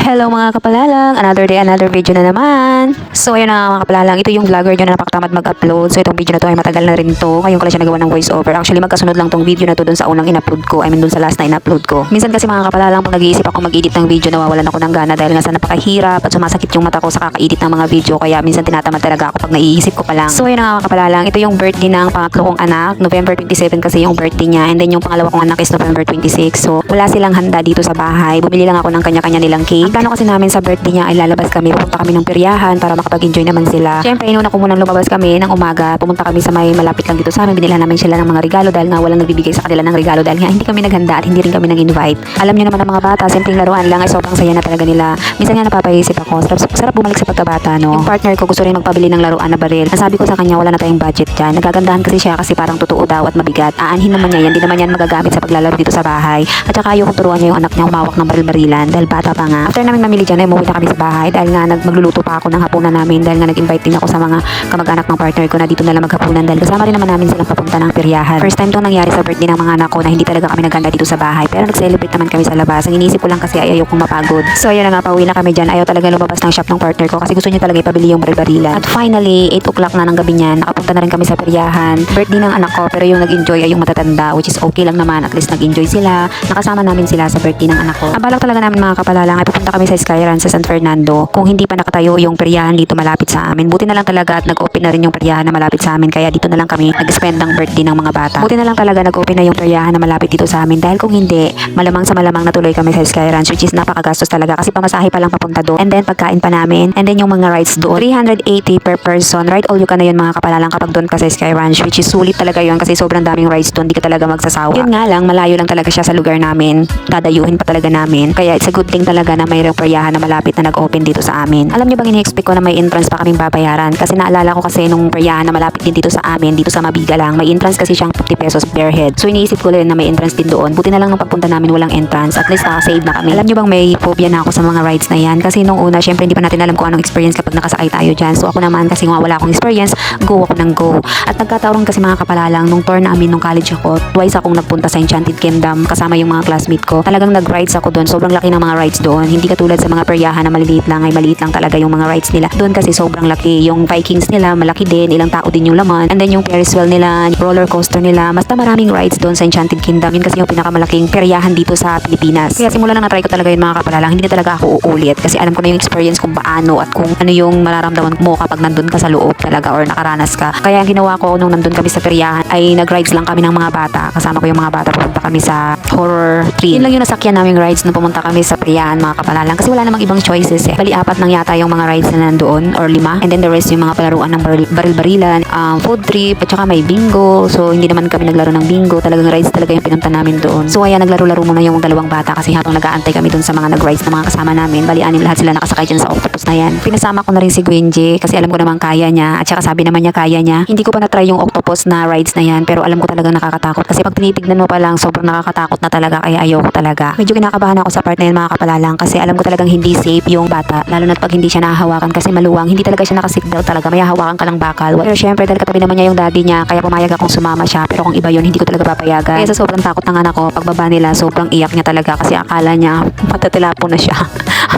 Hello mga kapalalang, another day, another video na naman. So ayun na mga kapalalang, ito yung vlogger nyo na napakatamad mag-upload. So itong video na to ay matagal na rin to. Ngayon ko lang siya nagawa ng voice over. Actually magkasunod lang tong video na to dun sa unang in-upload ko. Dun sa last na in-upload ko. Minsan kasi mga kapalalang, pag nag-iisip ako mag-edit ng video, nawawalan ako ng gana dahil nga sa napakahirap at sumasakit yung mata ko sa kaka-edit ng mga video. Kaya minsan tinatamad talaga ako pag naiisip ko pa lang. So ayun na mga kapalalang, ito yung birthday ng pangatlo kong anak. November 27 kasi yung birthday niya. And then yung pangalawa kong anak is November 26. So wala silang handa dito sa bahay. Bumili lang ako ng kanya-kanya nilang cake. Ang plano kasi namin sa birthday niya ay lalabas kami, pupunta kami ng peryahan para makapag-enjoy naman sila. Syempre, inuna ko munang lumabas kami ng umaga, pumunta kami sa may malapit lang dito sa amin, binilhan namin sila ng mga regalo dahil nga walang nagbibigay sa kanila ng regalo dahil nga hindi kami naghanda at hindi rin kami nang-invite. Alam niyo naman ang mga bata, simpleng laruan lang ay sobrang saya na talaga nila. Minsan nga napapaisip ako, sarap bumalik sa pagkabata, no? Yung partner ko gusto rin magpabili ng laruan na baril. Ang sabi ko sa kanya, wala na tayong budget dyan. Nagagandahan kasi siya kasi parang totoo daw at mabigat. Aanhin naman niya yan, di naman yan magagamit sa paglalaro dito sa bahay. At saka ayaw kong turuan niya yung anak niya humawak ng baril-barilan dahil bata pa nga. After namin mamili dyan, ay umuwi na kami sa bahay dahil nga magluluto pa ako ng hapunan namin dahil nga nag-invite din ako sa mga kamag-anak ng partner ko na dito na lang maghapunan dahil kasama rin naman namin silang papunta ng peryahan. First time to nangyari sa birthday ng mga anak ko na hindi talaga kami naghanda dito sa bahay pero nag-celebrate naman kami sa labas. Ang iniisip ko lang kasi ay ayaw kong mapagod. So ayun na nga, pauwi na kami dyan. Ayaw talaga lumabas ng shop ng partner ko kasi gusto niya talaga ipabili yung baril-barilan. At finally, 8 o'clock na ng gabi niyan, nakapunta na rin kami sa peryahan. Birthday ng anak ko pero yung nag-enjoy ay yung matatanda, which is okay lang naman, at least nag-enjoy sila. Nakasama namin sila sa birthday ng anak ko. Ang balak talaga namin mga kapalalang ay pupunta kami sa Skyran sa San Fernando kung hindi pa nakatayo yung peryahan dito malapit sa amin. Buti na lang talaga at nag-open na rin yung peryahan na malapit sa amin kaya dito na lang kami nag-spend ng birthday ng mga bata. Buti na lang talaga nag-open na yung peryahan na malapit dito sa amin dahil kung hindi, malamang sa malamang natuloy kami sa Sky Ranch, which is napakagastos talaga kasi pamasahe pa lang papunta doon and then pagkain pa namin and then yung mga rides doon 380 per person. Ride all you can na yun mga kapalalang kapag doon ka sa Sky Ranch, which is sulit talaga yun kasi sobrang daming rides doon, di ka talaga magsasawa. Yun nga lang, malayo lang talaga siya sa lugar namin, dadayuhin pa talaga namin kaya it's a good thing talaga na mayroong peryahan na malapit na nag-open dito sa amin. Alam niyo bang ini-expect ko na may entrance pa kaming babayaran kasi naalala ko kasi nung peryahan na malapit din dito sa amin, dito sa Mabiga lang, may entrance kasi siyang 50 pesos per head. So iniisip ko rin na may entrance din doon. Buti na lang nung pagpunta namin walang entrance, at least nakasave na kami. Alam niyo bang may phobia na ako sa mga rides na yan kasi nung una syempre hindi pa natin alam kung anong experience kapag nakasakay tayo dyan. So ako naman kasi nga wala akong experience, go ako ng go. At nagkataon kasi mga kapalalang nung tour namin nung college ako, twice akong nagpunta sa Enchanted Kingdom kasama yung mga classmate ko. Talagang nag-rides ako doon. Sobrang laki ng mga rides doon. Hindi katulad sa mga peryahan na maliliit lang, ay maliit lang talaga yung mga rides nila. Doon kasi sobrang laki. Yung Vikings nila, malaki din. Ilang tao din yung laman. And then yung Ferris wheel nila, roller coaster nila. Basta maraming rides doon sa Enchanted Kingdom. Yun kasi yung pinakamalaking peryahan dito sa Pilipinas. Kaya simula nang na-try ko talaga yun mga kapalalang, hindi na talaga ako uulit. Kasi alam ko na yung experience kung paano at kung ano yung mararamdaman mo kapag nandun ka sa loob talaga or nakaranas ka. Kaya ang ginawa ko nung nandun kami sa peryahan ay nag-rides lang kami ng mga bata. Kasama ko yung mga bata, pupunta kami sa horror train. Yun lang yung nasakyan naming rides nung pumunta kami sa peryahan mga kapalalang. Kasi wala namang ibang choices eh. Bali, 4 lang yata yung mga rides na nandoon or 5. And then the rest yung mga palaruan ng baril-barilan, food trip, at saka may bingo. So hindi naman kami naglaro ng bingo. Talagang rides talaga yung pinunta namin doon. So kaya naglaro-laro muna yung dalawang bata kasi habang nag-aantay kami doon sa mga nag-rides na mga kasama namin. Bali, 6 lahat sila nakasakay dyan sa octopus na yan. Pinasama ko na rin si Gwenji kasi alam ko naman kaya niya. At saka sabi naman niya kaya niya. Hindi ko pa na-try yung octopus na rides na yan pero alam ko talagang nakakatakot. Kasi pag tinitignan mo pa lang sobrang nakakatakot na talaga kaya ayoko talaga. Medyo kinakabahan ako sa part na yun mga kapalalang kasi alam ko talagang hindi safe yung bata. Lalo na pag hindi siya nahahawakan kasi maluwang. Hindi talaga siya nakaseatbelt talaga. May hahawakan ka lang bakal. Pero syempre dahil katabi naman niya yung daddy niya kaya pumayag akong sumama siya. Pero kung iba yun hindi ko talaga papayagan. Kaya sa sobrang takot ng anak ko pagbaba nila sobrang iyak niya talaga kasi akala niya matatilapo na siya.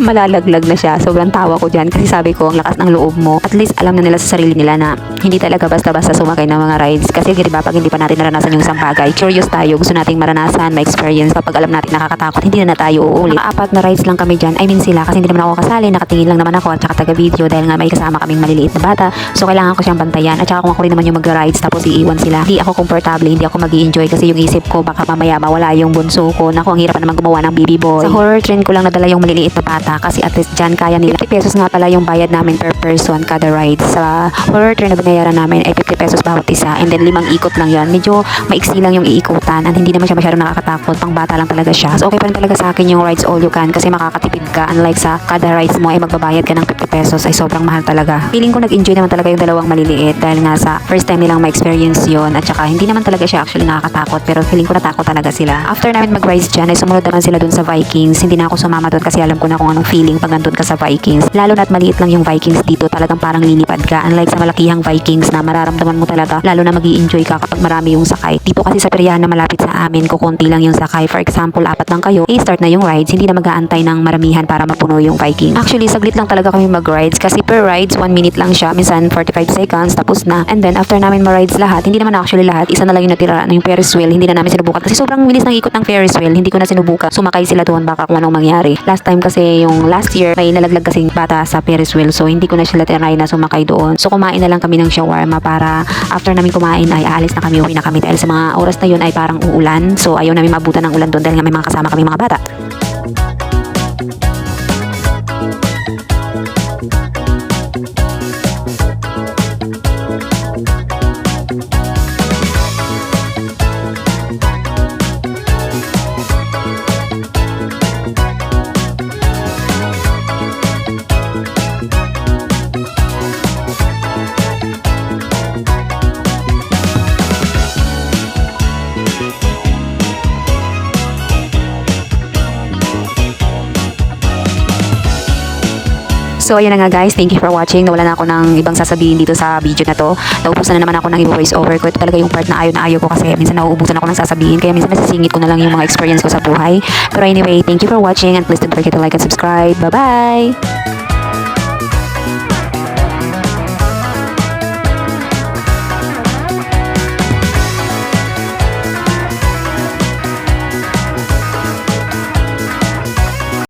Malalaglag na siya. Sobrang tawa ko dyan kasi sabi ko ang lakas ng loob mo. At least alam na nila sa sarili nila na hindi talaga basta-basta sumakay ng mga rides. Kasi diba pag hindi pa natin naranasan yung isang bagay, curious tayo, gusto nating maranasan, ma-experience. Kapag alam natin nakakatakot, hindi na tayo uulit. Mga 4 na rides lang kami dyan. I mean sila kasi hindi naman ako kasali, nakatingin lang naman ako at saka taga-video dahil nga may kasama kaming maliliit na bata. So kailangan ko siyang bantayan. At saka kung ako rin naman yung mag-rides tapos iiwan sila, hindi ako komportable, hindi ako mag-i-enjoy kasi yung isip ko baka mamaya mawala yung bunso ko. Naku, ang hirap naman gumawa ng baby boy. Sa horror train ko lang nadala yung maliliit na bata kasi at least dyan kaya nila. 50 pesos nga pala yung bayad namin per person kada ride. Sa horror train na binayaran namin ay 50 pesos bawat isa and then 5 ikot lang yan. Medyo maiksi lang yung iikutan at hindi naman siya masyadong nakakatakot. Pang bata lang talaga siya. So okay pa rin talaga sa akin yung rides all you can kasi makakatipid ka. Unlike sa kada rides mo ay magbabayad ka ng 50 pesos ay sobrang mahal talaga. Feeling ko nag-enjoy naman talaga yung dalawang maliliit dahil nga sa first time nilang ma-experience yun at saka hindi naman talaga siya actually nakakatakot pero feeling ko natakot talaga sila. After namin mag-rides dyan ay sumunod naman sila dun sa Vikings. Hindi na ako sumama dun kasi alam ko na kung anong feeling pag nandun ka sa Vikings. Lalo na't maliit lang yung Vikings dito, talagang parang lilipad ka. Unlike sa malakihang Vikings na mararamdaman mo talaga lalo na mag-i-enjoy ka kapag marami yung sakay. Dito kasi sa peryahan na malapit sa amin, kukunti lang yung sakay. For example, 4 lang kayo, i-start na yung rides. Hindi na mag-aantay ng karamihan para mapuno yung Viking. Actually, saglit lang talaga kami mag-rides kasi per rides 1 minute lang siya, minsan 45 seconds tapos na. And then after namin ma-rides lahat, hindi naman actually lahat, isa na lang yung natira, yung Ferris wheel, hindi na namin sinubukan kasi sobrang bilis ng ikot ng Ferris wheel, hindi ko na sinubukan. Sumakay sila doon baka kung anong mangyari. Last time kasi yung last year may nalaglag kasing bata sa Ferris wheel, so hindi ko na sila tinry na sumakay doon. So kumain na lang kami ng shawarma para after namin kumain ay aalis na kami, uwi na kami dahil sa mga oras na yun ay parang uulan. So ayaw namin mabutan ng ulan doon dahil nga may mga kasama kami mga bata. So ayun na nga guys, thank you for watching. Nawala na ako ng ibang sasabihin dito sa video na to. Naubusan na naman ako ng voice over ko. Ito talaga yung part na ayaw ko kasi minsan nauubusan ako ng sasabihin. Kaya minsan nasisingit ko na lang yung mga experience ko sa buhay. Pero anyway, thank you for watching and please don't forget to like and subscribe. Bye bye!